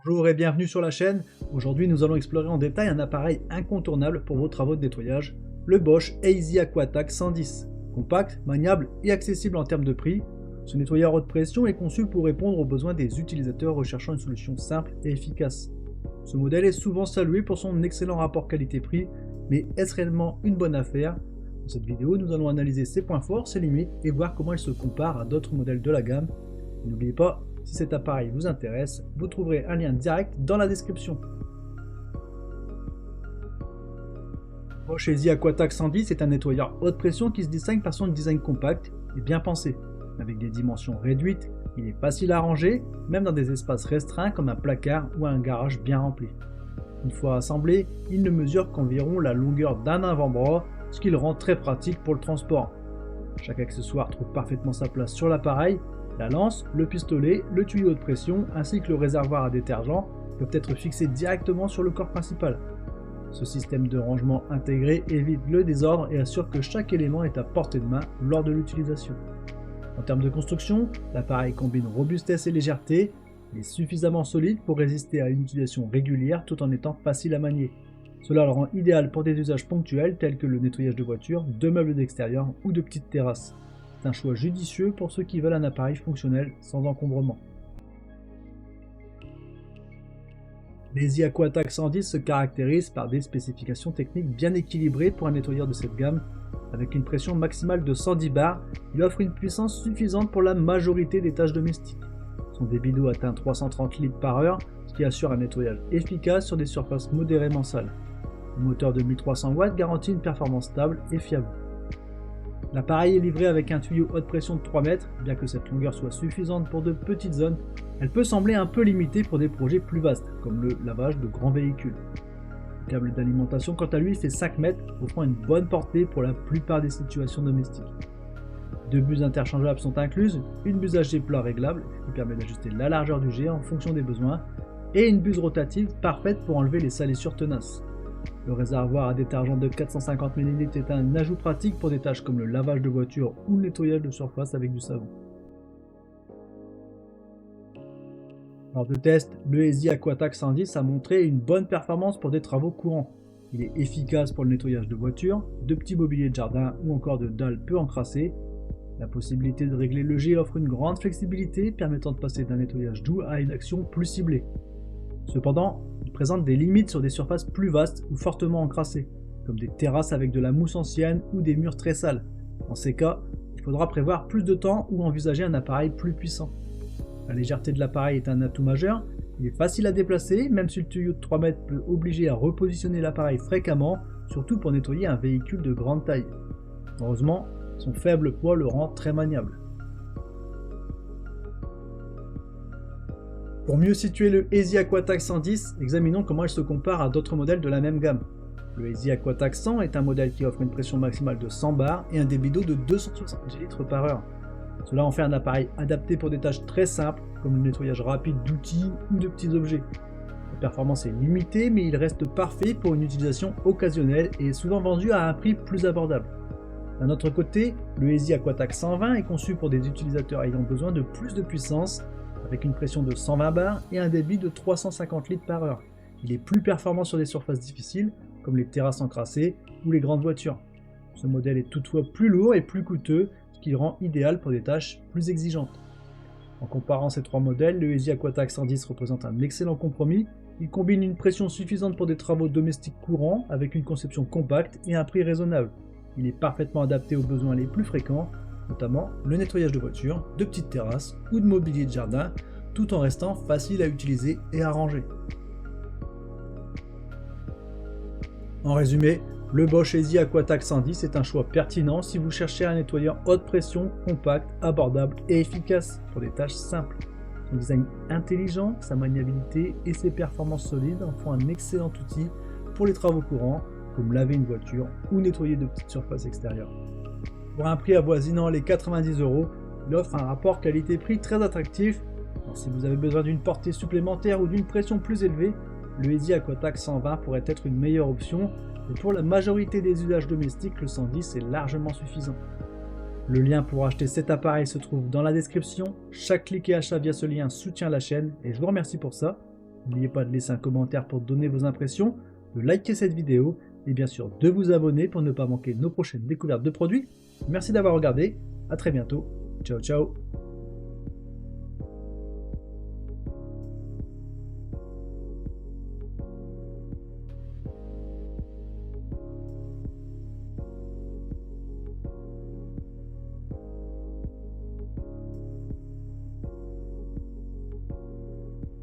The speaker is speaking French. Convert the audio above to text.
Bonjour et bienvenue sur la chaîne. Aujourd'hui nous allons explorer en détail un appareil incontournable pour vos travaux de nettoyage, le Bosch Easy AquaTac 110. Compact, maniable et accessible en termes de prix, ce nettoyeur haute pression est conçu pour répondre aux besoins des utilisateurs recherchant une solution simple et efficace. Ce modèle est souvent salué pour son excellent rapport qualité-prix, mais est-ce réellement une bonne affaire? Dans cette vidéo, nous allons analyser ses points forts, ses limites et voir comment il se compare à d'autres modèles de la gamme. N'oubliez pas, si cet appareil vous intéresse, vous trouverez un lien direct dans la description. Bosch Easy AquaTac 110 est un nettoyeur haute pression qui se distingue par son design compact et bien pensé. Avec des dimensions réduites, il est facile à ranger, même dans des espaces restreints comme un placard ou un garage bien rempli. Une fois assemblé, il ne mesure qu'environ la longueur d'un avant-bras, ce qui le rend très pratique pour le transport. Chaque accessoire trouve parfaitement sa place sur l'appareil. La lance, le pistolet, le tuyau de pression ainsi que le réservoir à détergent peuvent être fixés directement sur le corps principal. Ce système de rangement intégré évite le désordre et assure que chaque élément est à portée de main lors de l'utilisation. En termes de construction, l'appareil combine robustesse et légèreté. Il est suffisamment solide pour résister à une utilisation régulière tout en étant facile à manier. Cela le rend idéal pour des usages ponctuels tels que le nettoyage de voitures, de meubles d'extérieur ou de petites terrasses. C'est un choix judicieux pour ceux qui veulent un appareil fonctionnel sans encombrement. L'Easy AquaTac 110 se caractérise par des spécifications techniques bien équilibrées pour un nettoyeur de cette gamme. Avec une pression maximale de 110 bars, il offre une puissance suffisante pour la majorité des tâches domestiques. Son débit d'eau atteint 330 litres par heure, ce qui assure un nettoyage efficace sur des surfaces modérément sales. Le moteur de 1300 watts garantit une performance stable et fiable. L'appareil est livré avec un tuyau haute pression de 3 mètres, bien que cette longueur soit suffisante pour de petites zones, elle peut sembler un peu limitée pour des projets plus vastes, comme le lavage de grands véhicules. Le câble d'alimentation quant à lui fait 5 mètres, offrant une bonne portée pour la plupart des situations domestiques. 2 buses interchangeables sont incluses, une buse à jet plat réglable, qui permet d'ajuster la largeur du jet en fonction des besoins, et une buse rotative parfaite pour enlever les salissures tenaces. Le réservoir à détergent de 450 ml est un ajout pratique pour des tâches comme le lavage de voiture ou le nettoyage de surface avec du savon. Lors de test, le Easy AquaTac 110 a montré une bonne performance pour des travaux courants. Il est efficace pour le nettoyage de voitures, de petits mobiliers de jardin ou encore de dalles peu encrassées. La possibilité de régler le jet offre une grande flexibilité permettant de passer d'un nettoyage doux à une action plus ciblée. Cependant, il présente des limites sur des surfaces plus vastes ou fortement encrassées, comme des terrasses avec de la mousse ancienne ou des murs très sales. Dans ces cas, il faudra prévoir plus de temps ou envisager un appareil plus puissant. La légèreté de l'appareil est un atout majeur, il est facile à déplacer, même si le tuyau de 3 mètres peut obliger à repositionner l'appareil fréquemment, surtout pour nettoyer un véhicule de grande taille. Heureusement, son faible poids le rend très maniable. Pour mieux situer le Easy AquaTac 110, examinons comment il se compare à d'autres modèles de la même gamme. Le Easy AquaTac 100 est un modèle qui offre une pression maximale de 100 bars et un débit d'eau de 270 litres par heure. Cela en fait un appareil adapté pour des tâches très simples, comme le nettoyage rapide d'outils ou de petits objets. La performance est limitée, mais il reste parfait pour une utilisation occasionnelle et est souvent vendu à un prix plus abordable. D'un autre côté, le Easy AquaTac 120 est conçu pour des utilisateurs ayant besoin de plus de puissance, avec une pression de 120 bars et un débit de 350 litres par heure. Il est plus performant sur des surfaces difficiles, comme les terrasses encrassées ou les grandes voitures. Ce modèle est toutefois plus lourd et plus coûteux, ce qui le rend idéal pour des tâches plus exigeantes. En comparant ces trois modèles, le Easy AquaTac 110 représente un excellent compromis. Il combine une pression suffisante pour des travaux domestiques courants, avec une conception compacte et un prix raisonnable. Il est parfaitement adapté aux besoins les plus fréquents, notamment le nettoyage de voitures, de petites terrasses ou de mobilier de jardin, tout en restant facile à utiliser et à ranger. En résumé, le Bosch Easy AquaTac 110 est un choix pertinent si vous cherchez un nettoyeur haute pression, compact, abordable et efficace pour des tâches simples. Son design intelligent, sa maniabilité et ses performances solides en font un excellent outil pour les travaux courants, comme laver une voiture ou nettoyer de petites surfaces extérieures. Pour un prix avoisinant les 90 €, il offre un rapport qualité-prix très attractif. Alors, si vous avez besoin d'une portée supplémentaire ou d'une pression plus élevée, le Easy AquaTac 120 pourrait être une meilleure option, mais pour la majorité des usages domestiques, le 110 est largement suffisant. Le lien pour acheter cet appareil se trouve dans la description. Chaque clic et achat via ce lien soutient la chaîne et je vous remercie pour ça. N'oubliez pas de laisser un commentaire pour donner vos impressions, de liker cette vidéo et bien sûr de vous abonner pour ne pas manquer nos prochaines découvertes de produits. Merci d'avoir regardé, à très bientôt, ciao ciao.